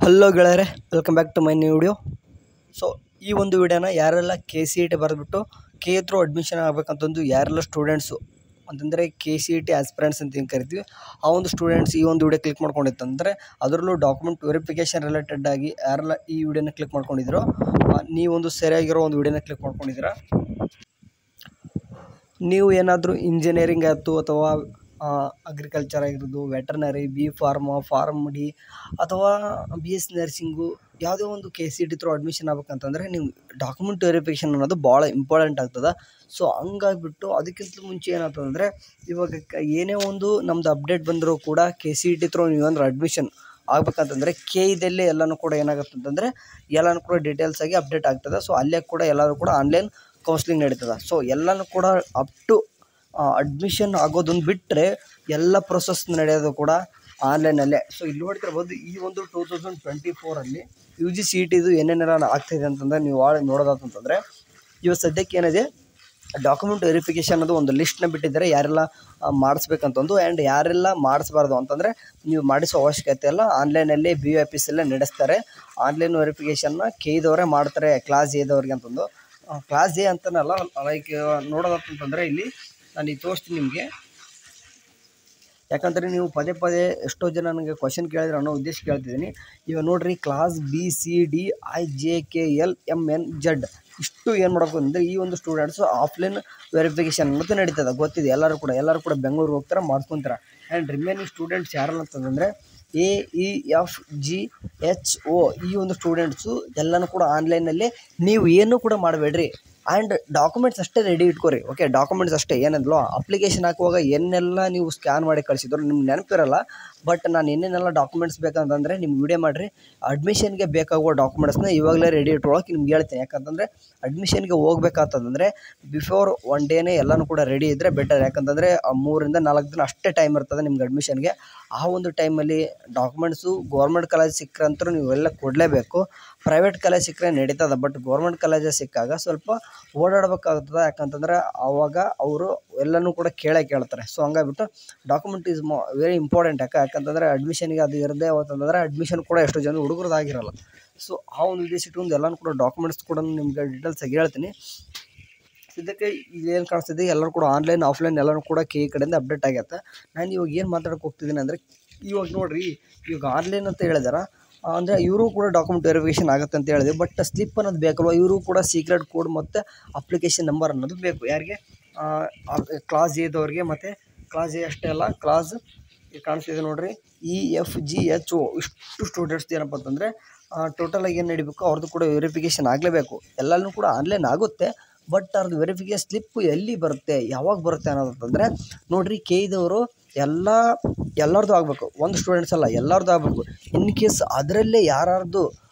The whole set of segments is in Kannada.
ಹಲೋ ಗೆಳೆಯರೆ, welcome back to my new video. So ಈ ಒಂದು ವಿಡಿಯೋನ ಯಾರೆಲ್ಲ KCET ಬರೆದ್ಬಿಟ್ಟು ಕೆ ಥ್ರೂ ಅಡ್ಮಿಷನ್ ಆಗಬೇಕಂತಂದು ಯಾರೆಲ್ಲ ಸ್ಟೂಡೆಂಟ್ಸು ಅಂತಂದರೆ KCET ಆಸ್ಪಿರೆಂಟ್ಸ್ ಅಂತ ಏನು ಕರಿತೀವಿ, ಆ ಒಂದು ಸ್ಟೂಡೆಂಟ್ಸ್ ಈ ಒಂದು ವಿಡಿಯೋ ಕ್ಲಿಕ್ ಮಾಡ್ಕೊಂಡಿತ್ತಂದರೆ ಅದರಲ್ಲೂ ಡಾಕ್ಯುಮೆಂಟ್ ವೆರಿಫಿಕೇಷನ್ ರಿಲೇಟೆಡ್ ಆಗಿ ಯಾರೆಲ್ಲ ಈ ವಿಡಿಯೋನ ಕ್ಲಿಕ್ ಮಾಡ್ಕೊಂಡಿದ್ದೀರೋ ನೀವೊಂದು ಸರಿಯಾಗಿರೋ ಒಂದು ವಿಡಿಯೋನ ಕ್ಲಿಕ್ ಮಾಡ್ಕೊಂಡಿದ್ದೀರಾ. ನೀವು ಏನಾದರೂ ಇಂಜಿನಿಯರಿಂಗ್ ಆಯಿತು ಅಥವಾ ಅಗ್ರಿಕಲ್ಚರ್ ಆಗಿರೋದು, ವೆಟರ್ನರಿ, ಫಾರ್ಮ್ ಡಿ ಅಥವಾ BSc ನರ್ಸಿಂಗು, ಯಾವುದೇ ಒಂದು KCET ಥ್ರೂ ಅಡ್ಮಿಷನ್ ಆಗ್ಬೇಕಂತಂದರೆ ನೀವು ಡಾಕ್ಯುಮೆಂಟ್ ವೆರಿಫಿಕೇಷನ್ ಅನ್ನೋದು ಭಾಳ ಇಂಪಾರ್ಟೆಂಟ್ ಆಗ್ತದೆ. ಸೊ ಹಂಗಾಗಿಬಿಟ್ಟು ಅದಕ್ಕಿಂತ ಮುಂಚೆ ಏನಾಗ್ತದಂದರೆ ಇವಾಗ ಏನೇ ಒಂದು ನಮ್ಮದು ಅಪ್ಡೇಟ್ ಬಂದರೂ ಕೂಡ KCET ಥ್ರೂ ನೀವಂದ್ರೆ ಅಡ್ಮಿಷನ್ ಆಗ್ಬೇಕಂತಂದರೆ KEದಲ್ಲೇ ಎಲ್ಲನೂ ಕೂಡ ಏನಾಗುತ್ತೆ ಅಂತಂದರೆ ಎಲ್ಲನೂ ಕೂಡ ಡೀಟೇಲ್ಸ್ ಆಗಿ ಅಪ್ಡೇಟ್ ಆಗ್ತದೆ. ಸೊ ಅಲ್ಲೇ ಕೂಡ ಎಲ್ಲರೂ ಕೂಡ ಆನ್ಲೈನ್ ಕೌನ್ಸ್ಲಿಂಗ್ ನಡೀತದೆ. ಸೊ ಎಲ್ಲನೂ ಕೂಡ ಅಪ್ ಟು ಅಡ್ಮಿಷನ್ ಆಗೋದನ್ನು ಬಿಟ್ಟರೆ ಎಲ್ಲ ಪ್ರೊಸೆಸ್ ನಡೆಯೋದು ಕೂಡ ಆನ್ಲೈನಲ್ಲೇ. ಸೊ ಇಲ್ಲಿ ನೋಡ್ತಿರ್ಬೋದು, ಈ ಒಂದು 2024 UG CETದು ಏನೇನೆಲ್ಲ ಆಗ್ತಾಯಿದೆ ಅಂತಂದರೆ ನೀವು ನೋಡೋದಂತಂದರೆ ಇವಾಗ ಸದ್ಯಕ್ಕೆ ಏನಿದೆ ಡಾಕ್ಯುಮೆಂಟ್ ವೆರಿಫಿಕೇಷನ್ ಅನ್ನೋದು ಒಂದು ಲಿಸ್ಟ್ನ ಬಿಟ್ಟಿದ್ದಾರೆ ಯಾರೆಲ್ಲ ಮಾಡಿಸ್ಬೇಕಂತಂದು. ಆ್ಯಂಡ್ ಯಾರೆಲ್ಲ ಮಾಡಿಸ್ಬಾರ್ದು ಅಂತಂದರೆ ನೀವು ಮಾಡಿಸೋ ಅವಶ್ಯಕತೆ ಇಲ್ಲ, ಆನ್ಲೈನಲ್ಲಿ BOIPs ಎಲ್ಲ ನಡೆಸ್ತಾರೆ. ಆನ್ಲೈನ್ ವೆರಿಫಿಕೇಷನ್ನ KEದವರೇ ಮಾಡ್ತಾರೆ, ಕ್ಲಾಸ್ ಎದವ್ರಿಗೆ ಅಂತಂದು. ಕ್ಲಾಸ್ ಎ ಅಂತನಲ್ಲ, ಲೈಕ್ ನೋಡೋದಂತಂದರೆ ಇಲ್ಲಿ ನಾನು ಈಗ ತೋರಿಸ್ತೀನಿ ನಿಮಗೆ. ಯಾಕಂದರೆ ನೀವು ಪದೇ ಪದೇ ಎಷ್ಟೋ ಜನ ನನಗೆ ಕ್ವಶನ್ ಕೇಳಿದ್ರೆ ಅನ್ನೋ ಉದ್ದೇಶ ಕೇಳ್ತಿದ್ದೀನಿ. ಇವಾಗ ನೋಡಿರಿ, ಕ್ಲಾಸ್ BCDIJKLMNZ ಇಷ್ಟು ಏನು ಮಾಡಬೇಕು ಅಂದರೆ ಈ ಒಂದು ಸ್ಟೂಡೆಂಟ್ಸು ಆಫ್ಲೈನ್ ವೆರಿಫಿಕೇಷನ್ ಅನ್ನೋದು ನಡೀತದೆ, ಗೊತ್ತಿದೆ ಎಲ್ಲರೂ ಕೂಡ ಬೆಂಗಳೂರಿಗೆ ಹೋಗ್ತಾರೆ, ಮಾಡ್ಕೊತಾರೆ. ಆ್ಯಂಡ್ ರಿಮೈನಿಂಗ್ ಸ್ಟೂಡೆಂಟ್ಸ್ ಯಾರಲ್ಲ ಅಂತಂದರೆ AEFGHO ಈ ಒಂದು ಸ್ಟೂಡೆಂಟ್ಸು ಎಲ್ಲನೂ ಕೂಡ ಆನ್ಲೈನಲ್ಲಿ ನೀವು ಏನೂ ಕೂಡ ಮಾಡಬೇಡ್ರಿ. ಆ್ಯಂಡ್ ಡಾಕ್ಯುಮೆಂಟ್ಸ್ ಅಷ್ಟೇ ರೆಡಿ ಇಟ್ಕೊರಿ. ಓಕೆ, ಡಾಕ್ಯುಮೆಂಟ್ಸ್ ಅಷ್ಟೇ. ಏನಂದ್ಲೋ ಅಪ್ಲಿಕೇಶನ್ ಹಾಕುವಾಗ ಏನೆಲ್ಲ ನೀವು ಸ್ಕ್ಯಾನ್ ಮಾಡಿ ಕಳಿಸಿದ್ರು ನಿಮ್ಗೆ ನೆನಪಿರಲ್ಲ. ಬಟ್ ನಾನು ಏನೇನೆಲ್ಲ ಡಾಕ್ಯುಮೆಂಟ್ಸ್ ಬೇಕಂತಂದರೆ ನಿಮ್ಗೆ ವಿಡಿಯೋ ಮಾಡಿರಿ. ಅಡ್ಮಿಷನ್ಗೆ ಬೇಕಾಗುವ ಡಾಕ್ಯುಮೆಂಟ್ಸ್ನ ಇವಾಗಲೇ ರೆಡಿ ಇಟ್ಕೊಳ್ಳೋಕೆ ನಿಮ್ಗೆ ಹೇಳ್ತೀನಿ. ಯಾಕಂತಂದರೆ ಅಡ್ಮಿಷನ್ಗೆ ಹೋಗ್ಬೇಕಂತಂದರೆ ಬಿಫೋರ್ 1 ಡೇನೇ ಎಲ್ಲನೂ ಕೂಡ ರೆಡಿ ಇದ್ದರೆ ಬೆಟರ್. ಯಾಕಂತಂದರೆ 3 ರಿಂದ 4 ದಿನ ಅಷ್ಟೇ ಟೈಮ್ ಇರ್ತದೆ ನಿಮ್ಗೆ ಅಡ್ಮಿಷನ್ಗೆ. ಆ ಒಂದು ಟೈಮಲ್ಲಿ ಡಾಕ್ಯುಮೆಂಟ್ಸು ಗೌರ್ಮೆಂಟ್ ಕಾಲೇಜ್ ಸಿಕ್ಕರಂತರೂ ನೀವೆಲ್ಲ ಕೊಡಲೇಬೇಕು. ಪ್ರೈವೇಟ್ ಕಾಲೇಜ್ ಸಿಕ್ಕರೆ ನಡೀತದೆ, ಬಟ್ ಗೌರ್ಮೆಂಟ್ ಕಾಲೇಜ್ ಸಿಕ್ಕಾಗ ಸ್ವಲ್ಪ ಓಡಾಡಬೇಕಾಗ್ತದೆ. ಯಾಕಂತಂದರೆ ಆವಾಗ ಅವರು ಎಲ್ಲನೂ ಕೂಡ ಕೇಳ್ತಾರೆ. ಸೊ ಹಂಗಾಗ್ಬಿಟ್ಟು ಡಾಕ್ಯುಮೆಂಟ್ ಈಸ್ ವೆರಿ ಇಂಪಾರ್ಟೆಂಟ್. ಯಾಕಂತಂದರೆ ಅಡ್ಮಿಷನ್ಗೆ ಅದು ಇರದೇ ಹೋತಂದರೆ ಅಡ್ಮಿಷನ್ ಕೂಡ ಎಷ್ಟೋ ಜನ ಹುಡುಗರದಾಗಿರಲ್ಲ. ಸೊ ಆ ಒಂದು ಉದ್ದೇಶ ಇಟ್ಕೊಂಡು ಎಲ್ಲನೂ ಕೂಡ ಡಾಕ್ಯುಮೆಂಟ್ಸ್ ಕೂಡ ನಿಮಗೆ ಡೀಟೇಲ್ಸಾಗಿ ಹೇಳ್ತೀನಿ. ಸದ್ಯಕ್ಕೆ ಇದೇನು ಕಾಣಿಸ್ತಿದೆ ಎಲ್ಲರೂ ಕೂಡ ಆನ್ಲೈನ್ ಆಫ್ಲೈನ್ ಎಲ್ಲನೂ ಕೂಡ KE ಕಡೆಯಿಂದ ಅಪ್ಡೇಟ್ ಆಗೈತೆ. ನಾನು ಇವಾಗ ಏನು ಮಾತಾಡೋಕೆ ಹೋಗ್ತಿದ್ದೀನಿ ಅಂದರೆ, ಇವಾಗ ನೋಡಿರಿ, ಇವಾಗ ಆನ್ಲೈನ್ ಅಂತ ಹೇಳಿದಾರೆ ಅಂದರೆ ಇವರು ಕೂಡ ಡಾಕ್ಯುಮೆಂಟ್ ವೆರಿಫಿಕೇಷನ್ ಆಗುತ್ತೆ ಅಂತ ಹೇಳಿದೆ. ಬಟ್ ಸ್ಲಿಪ್ ಅನ್ನೋದು ಬೇಕಲ್ವ, ಇವರು ಕೂಡ ಸೀಕ್ರೆಟ್ ಕೋಡ್ ಮತ್ತು ಅಪ್ಲಿಕೇಶನ್ ನಂಬರ್ ಅನ್ನೋದು ಬೇಕು. ಯಾರಿಗೆ? ಕ್ಲಾಸ್ ಎದವ್ರಿಗೆ. ಮತ್ತು ಕ್ಲಾಸ್ ಎ ಅಷ್ಟೇ ಅಲ್ಲ, ಕ್ಲಾಸ್ ಕಾಣಿಸ್ತಿದೆ ನೋಡಿರಿ, EFGHO ಇಷ್ಟು ಸ್ಟೂಡೆಂಟ್ಸ್ ಏನಪ್ಪ ಅಂತಂದರೆ ಟೋಟಲಾಗಿ ಏನು ನಡಿಬೇಕು, ಅವ್ರದ್ದು ಕೂಡ ವೆರಿಫಿಕೇಷನ್ ಆಗಲೇಬೇಕು. ಎಲ್ಲನೂ ಕೂಡ ಆನ್ಲೈನ್ ಆಗುತ್ತೆ, ಬಟ್ ಅವ್ರದ್ದು ವೆರಿಫಿಕೇಷನ್ ಸ್ಲಿಪ್ಪು ಎಲ್ಲಿ ಬರುತ್ತೆ, ಯಾವಾಗ ಬರುತ್ತೆ ಅನ್ನೋದಂತಂದರೆ ನೋಡಿರಿ, KEದವರು ಎಲ್ಲರದ್ದು ಆಗಬೇಕು. ಒಂದು ಸ್ಟೂಡೆಂಟ್ಸ್ ಅಲ್ಲ, ಎಲ್ಲರದ್ದು ಆಗಬೇಕು. ಇನ್ ಕೇಸ್ ಅದರಲ್ಲೇ ಯಾರ್ದು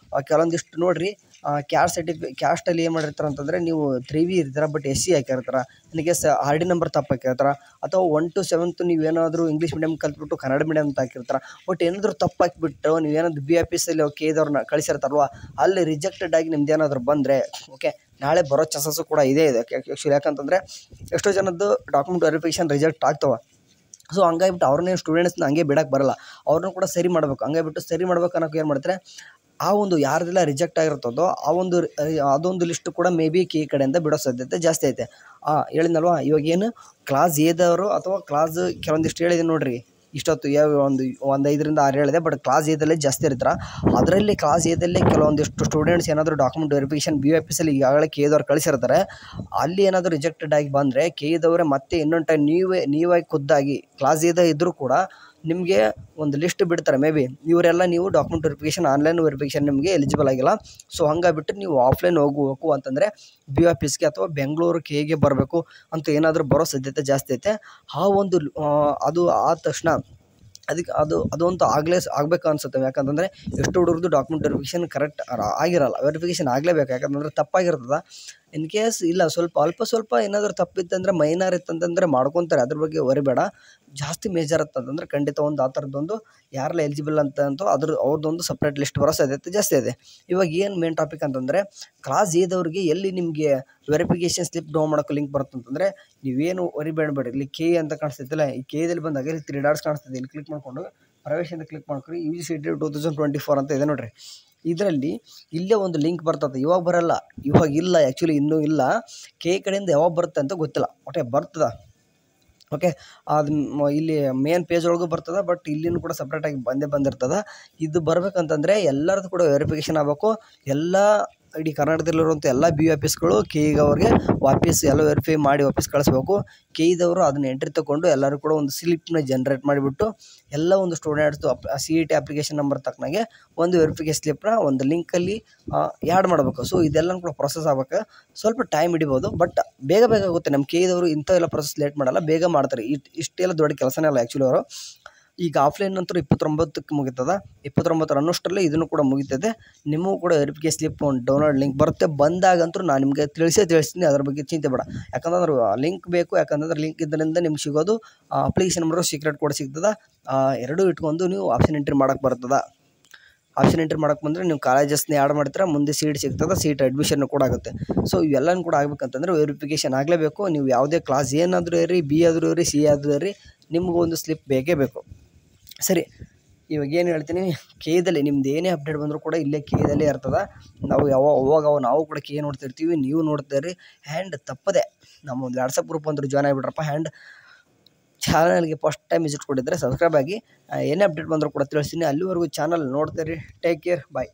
ಕೆಲವೊಂದಿಷ್ಟು ನೋಡಿರಿ, ಕ್ಯಾಸ್ಟಲ್ಲಿ ಏನು ಮಾಡಿರ್ತಾರೆ ಅಂತಂದರೆ ನೀವು 3B ಇರ್ತೀರ, ಬಟ್ SC ಹಾಕಿರ್ತಾರೆ. ಇನ್ ಕೇಸ್ RD ನಂಬರ್ ತಪ್ಪು ಹಾಕಿರ್ತಾರೆ, ಅಥವಾ 1 to 7th ನೀವೇನಾದರೂ ಇಂಗ್ಲೀಷ್ ಮೀಡಿಯಮ್ ಕಲ್ತ್ಬಿಟ್ಟು ಕನ್ನಡ ಮೀಡಿಯಮ್ ಅಂತ ಹಾಕಿರ್ತಾರೆ. ಬಟ್ ಏನಾದರೂ ತಪ್ಪು ಹಾಕಿಬಿಟ್ಟು ನೀವೇನಾದರೂ BOIPsಲ್ಲಿ KEದವ್ರನ್ನ ಕಳಿಸಿರ್ತಾರಲ್ವ, ಅಲ್ಲಿ ರಿಜೆಕ್ಟೆಡ್ ಆಗಿ ನಿಮ್ದು ಏನಾದರೂ ಬಂದರೆ ಓಕೆ, ನಾಳೆ ಬರೋ ಚಾನ್ಸಸ್ಸು ಕೂಡ ಇದೆ ಆ್ಯಕ್ಚುಲಿ. ಯಾಕಂತಂದರೆ ಎಷ್ಟೋ ಜನದ್ದು ಡಾಕ್ಯುಮೆಂಟ್ ವೆರಿಫಿಕೇಷನ್ ರಿಜೆಕ್ಟ್ ಆಗ್ತವೆ. ಸೊ ಹಂಗಾಗಿಬಿಟ್ಟು ಅವ್ರನ್ನೇ ಸ್ಟೂಡೆಂಟ್ಸ್ನ ಹಂಗೆ ಬಿಡೋಕ್ಕೆ ಬರೋಲ್ಲ, ಅವ್ರನ್ನೂ ಕೂಡ ಸರಿ ಮಾಡಬೇಕು. ಹಂಗಾಗಿಬಿಟ್ಟು ಸರಿ ಮಾಡ್ಬೇಕು ಅನ್ನೋಕೆ ಏನು ಮಾಡ್ತಾರೆ, ಆ ಒಂದು ಯಾರ್ದೆಲ್ಲ ರಿಜೆಕ್ಟ್ ಆಗಿರ್ತದೋ ಅದೊಂದು ಲಿಸ್ಟು ಕೂಡ ಮೇ ಬಿ KE ಕಡೆಯಿಂದ ಬಿಡೋ ಸಾಧ್ಯತೆ ಜಾಸ್ತಿ ಐತೆ. ಹೇಳಿದ್ನಲ್ವ, ಇವಾಗ ಏನು ಕ್ಲಾಸ್ ಎದವರು ಅಥವಾ ಕ್ಲಾಸ್ ಕೆಲವೊಂದಿಷ್ಟು ಹೇಳಿದೆ ನೋಡಿರಿ, ಇಷ್ಟೊತ್ತು ಒಂದು 5 ರಿಂದ 6 ಹೇಳಿದೆ, ಬಟ್ ಕ್ಲಾಸ್ ಎದಲ್ಲೇ ಜಾಸ್ತಿ ಇರ್ತಾರೆ. ಅದರಲ್ಲಿ ಕ್ಲಾಸ್ ಎದಲ್ಲೇ ಕೆಲವೊಂದಿಷ್ಟು ಸ್ಟೂಡೆಂಟ್ಸ್ ಏನಾದರೂ ಡಾಕ್ಯುಮೆಂಟ್ ವೆರಿಫಿಕೇಷನ್ BOIPsಲ್ಲಿ ಈಗಾಗಲೇ KEದವ್ರು ಕಳಿಸಿರ್ತಾರೆ. ಅಲ್ಲಿ ಏನಾದರೂ ರಿಜೆಕ್ಟೆಡ್ ಆಗಿ ಬಂದರೆ KEದವರೇ ಮತ್ತೆ ಇನ್ನೊಂದು ಟೈಮ್ ನೀವೇ ಖುದ್ದಾಗಿ ಕ್ಲಾಸ್ ಎದ ಇದ್ದರೂ ಕೂಡ ನಿಮಗೆ ಒಂದು ಲಿಸ್ಟ್ ಬಿಡ್ತಾರೆ. ಮೇ ಬಿ ಇವರೆಲ್ಲ ನೀವು ಡಾಕ್ಯುಮೆಂಟ್ ವೆರಿಫಿಕೇಷನ್ ಆನ್ಲೈನ್ ವೆರಿಫಿಕೇಷನ್ ನಿಮಗೆ ಎಲಿಜಿಬಲ್ ಆಗಿಲ್ಲ. ಸೊ ಹಂಗಾಗ್ಬಿಟ್ಟು ನೀವು ಆಫ್ಲೈನ್ ಹೋಗಬೇಕು ಅಂತಂದರೆ BOIPsಗೆ ಅಥವಾ ಬೆಂಗಳೂರು KEಗೆ ಬರಬೇಕು ಅಂತ ಏನಾದರೂ ಬರೋ ಸಾಧ್ಯತೆ ಜಾಸ್ತಿ ಐತೆ. ಆ ಒಂದು ಅದು ಆದ ತಕ್ಷಣ ಅದಂತೂ ಆಗಬೇಕು ಅನಿಸುತ್ತೆ. ಯಾಕಂತಂದರೆ ಎಷ್ಟು ಹುಡುಗರದು ಡಾಕ್ಯುಮೆಂಟ್ ವೆರಿಫಿಕೇಷನ್ ಕರೆಕ್ಟ್ ಆಗಿರಲ್ಲ, ವೆರಿಫಿಕೇಷನ್ ಆಗಲೇಬೇಕು. ಯಾಕಂತಂದರೆ ತಪ್ಪಾಗಿರ್ತದೆ. ಇನ್ ಕೇಸ್ ಇಲ್ಲ ಅಲ್ಪ ಸ್ವಲ್ಪ ಏನಾದರೂ ತಪ್ಪಿತ್ತಂದರೆ, ಮೈನರ್ ಇತ್ತಂತಂದರೆ ಮಾಡ್ಕೊತಾರೆ, ಅದ್ರ ಬಗ್ಗೆ ವರಿಬೇಡ. ಜಾಸ್ತಿ ಮೇಜರ್ ಅಂತಂದರೆ ಖಂಡಿತ ಒಂದು ಆ ಥರದ್ದೊಂದು ಯಾರೆಲ್ಲ ಎಲಿಜಿಬಲ್ ಅಂತಂತೂ ಅವ್ರದ್ದೊಂದು ಸಪ್ರೇಟ್ ಲಿಸ್ಟ್ ಬರೋ ಸಾಧ್ಯತೆ ಜಾಸ್ತಿ ಇದೆ. ಇವಾಗ ಏನು ಮೇನ್ ಟಾಪಿಕ್ ಅಂತಂದರೆ, ಕ್ಲಾಸ್ ಎದವ್ರಿಗೆ ಎಲ್ಲಿ ನಿಮಗೆ ವೆರಿಫಿಕೇಷನ್ ಸ್ಲಿಪ್ ಡೌನ್ ಮಾಡೋಕ್ಕೆ ಲಿಂಕ್ ಬರುತ್ತೆ ಅಂತಂದರೆ ನೀವೇನು ವರಿಬೇಡಬೇಡಿ. ಇಲ್ಲಿ KE ಅಂತ ಕಾಣಿಸ್ತೈತಿಲ್ಲ, ಈ KEದಲ್ಲಿ ಬಂದಾಗ ಇಲ್ಲಿ 3 ಡಾಟ್ಸ್ ಕಾಣಿಸ್ತದೆ, ಇಲ್ಲಿ ಕ್ಲಿಕ್ ಮಾಡಿಕೊಂಡು ಪ್ರವೇಶ ಅಂತ ಕ್ಲಿಕ್ ಮಾಡ್ಕೊರಿ. UGC 2024 ಅಂತ ಇದೆ ನೋಡಿರಿ. ಇದರಲ್ಲಿ ಇಲ್ಲೇ ಒಂದು ಲಿಂಕ್ ಬರ್ತದೆ. ಇವಾಗ ಬರಲ್ಲ, ಇವಾಗ ಇಲ್ಲ, ಆ್ಯಕ್ಚುಲಿ ಇನ್ನೂ ಇಲ್ಲ. KE ಕಡೆಯಿಂದ ಯಾವಾಗ ಬರುತ್ತೆ ಅಂತ ಗೊತ್ತಿಲ್ಲ, ಒಟ್ಟೆ ಬರ್ತದೆ. ಓಕೆ, ಅದು ಇಲ್ಲಿ ಮೇನ್ ಪೇಜ್ ಒಳಗೂ ಬರ್ತದೆ, ಬಟ್ ಇಲ್ಲಿನೂ ಕೂಡ ಸಪ್ರೇಟಾಗಿ ಬಂದಿರ್ತದೆ. ಇದು ಬರ್ಬೇಕಂತಂದರೆ ಎಲ್ಲರದ್ದು ಕೂಡ ವೆರಿಫಿಕೇಷನ್ ಆಗಬೇಕು. ಎಲ್ಲ ಇಡೀ ಕರ್ನಾಟಕದಲ್ಲಿರುವಂಥ ಎಲ್ಲ BE ಆಫೀಸ್ಗಳು KE ಅವ್ರಿಗೆ ವಾಪಸ್ ಎಲ್ಲ ವೆರಿಫೈ ಮಾಡಿ ವಾಪಸ್ ಕಳಿಸ್ಬೇಕು. KEದವರು ಅದನ್ನ ಎಂಟ್ರಿ ತೊಗೊಂಡು ಎಲ್ಲರೂ ಕೂಡ ಒಂದು ಸ್ಲಿಪ್ನ ಜನ್ರೇಟ್ ಮಾಡಿಬಿಟ್ಟು ಎಲ್ಲ ಒಂದು ಸ್ಟೂಡೆಂಟ್ಸ್ದು CET ಅಪ್ಲಿಕೇಶನ್ ನಂಬರ್ ತಕ್ಕನಾಗೆ ಒಂದು ವೆರಿಫಿಕೇಷನ್ ಸ್ಲಿಪ್ನ ಒಂದು ಲಿಂಕಲ್ಲಿ ಆ್ಯಡ್ ಮಾಡಬೇಕು. ಸೊ ಇದೆಲ್ಲನೂ ಕೂಡ ಪ್ರೊಸೆಸ್ ಆಗ್ಬೇಕು. ಸ್ವಲ್ಪ ಟೈಮ್ ಹಿಡಿಬೋದು, ಬಟ್ ಬೇಗ ಆಗುತ್ತೆ. ನಮ್ಮ KEದವರು ಇಂಥವೆಲ್ಲ ಪ್ರೊಸೆಸ್ ಲೇಟ್ ಮಾಡಲ್ಲ, ಬೇಗ ಮಾಡ್ತಾರೆ. ಇಷ್ಟೆಲ್ಲ ದೊಡ್ಡ ಕೆಲಸನೇ ಅಲ್ಲ ಆ್ಯಕ್ಚುಲಿ ಅವರು. ಈಗ ಆಫ್ಲೈನ್ ನಂತರ 29ಕ್ಕೆ ಮುಗಿತದೆ. 29 ಅನ್ನೋಷ್ಟರಲ್ಲೇ ಇದನ್ನು ಕೂಡ ಮುಗಿತದೆ. ನಿಮಗೂ ಕೂಡ ವೆರಿಫಿಕೇಷನ್ ಸ್ಲಿಪ್ ಒಂದು ಡೌನ್ಲೋಡ್ ಲಿಂಕ್ ಬರುತ್ತೆ. ಬಂದಾಗಂತೂ ನಾನು ನಿಮಗೆ ತಿಳಿಸ್ತೀನಿ, ಅದ್ರ ಬಗ್ಗೆ ಚಿಂತೆ ಬೇಡ. ಯಾಕಂತಂದ್ರೆ ಲಿಂಕ್ ಬೇಕು, ಯಾಕಂತಂದ್ರೆ ಲಿಂಕ್ ಇದರಿಂದ ನಿಮ್ಗೆ ಸಿಗೋದು ಅಪ್ಲಿಕೇಶನ್ ನಂಬರು, ಸೀಕ್ರೆಟ್ ಕೋಡ್ ಸಿಗ್ತದೆ. ಎರಡೂ ಇಟ್ಕೊಂಡು ನೀವು ಆಪ್ಷನ್ ಎಂಟ್ರಿ ಮಾಡೋಕ್ಕೆ ಬರ್ತದೆ. ಆಪ್ಷನ್ ಎಂಟ್ರಿ ಮಾಡೋಕ್ಕೆ ಬಂದರೆ ನೀವು ಕಾಲೇಜಸ್ನ ಆ್ಯಡ್ ಮಾಡ್ತೀರಾ, ಮುಂದೆ ಸೀಟ್ ಸಿಗ್ತದೆ, ಸೀಟ್ ಅಡ್ಮಿಷನ್ ಕೂಡ ಆಗುತ್ತೆ. ಸೊ ಇವೆಲ್ಲನೂ ಕೂಡ ಆಗಬೇಕಂತಂದ್ರೆ ವೆರಿಫಿಕೇಷನ್ ಆಗಲೇಬೇಕು. ನೀವು ಯಾವುದೇ ಕ್ಲಾಸ್ ಏನಾದರೂ ಇರಿ, B ಆದರೂ ಇರಿ, C ಆದರೂ ಇರಿ, ನಿಮಗೊಂದು ಸ್ಲಿಪ್ ಬೇಕೇ ಬೇಕು. ಸರಿ, ಇವಾಗ ಏನು ಹೇಳ್ತೀನಿ, KEದಲ್ಲಿ ನಿಮ್ದು ಏನೇ ಅಪ್ಡೇಟ್ ಬಂದರೂ ಕೂಡ ಇಲ್ಲೇ KEದಲ್ಲೇ ಇರ್ತದೆ. ನಾವು ಅವಾಗ ನಾವು ಕೂಡ KE ನೋಡ್ತಿರ್ತೀವಿ, ನೀವು ನೋಡ್ತೀರಿ. ಆ್ಯಂಡ್ ತಪ್ಪದೆ ನಮ್ಮ ಒಂದು ವಾಟ್ಸಪ್ ಗ್ರೂಪ್ ಅಂದ್ರೆ ಜಾಯ್ನ್ ಆಗಿಬಿಟ್ರಪ್ಪ. ಆ್ಯಂಡ್ ಚಾನಲ್ಗೆ ಫಸ್ಟ್ ಟೈಮ್ ವಿಸಿಟ್ ಕೊಟ್ಟಿದ್ದರೆ ಸಬ್ಸ್ಕ್ರೈಬ್ ಆಗಿ. ಏನೇ ಅಪ್ಡೇಟ್ ಬಂದರೂ ಕೂಡ ತಿಳಿಸ್ತೀನಿ. ಅಲ್ಲಿವರೆಗೂ ಚಾನಲ್ ನೋಡ್ತೀರಿ. ಟೇಕ್ ಕೇರ್, ಬಾಯ್.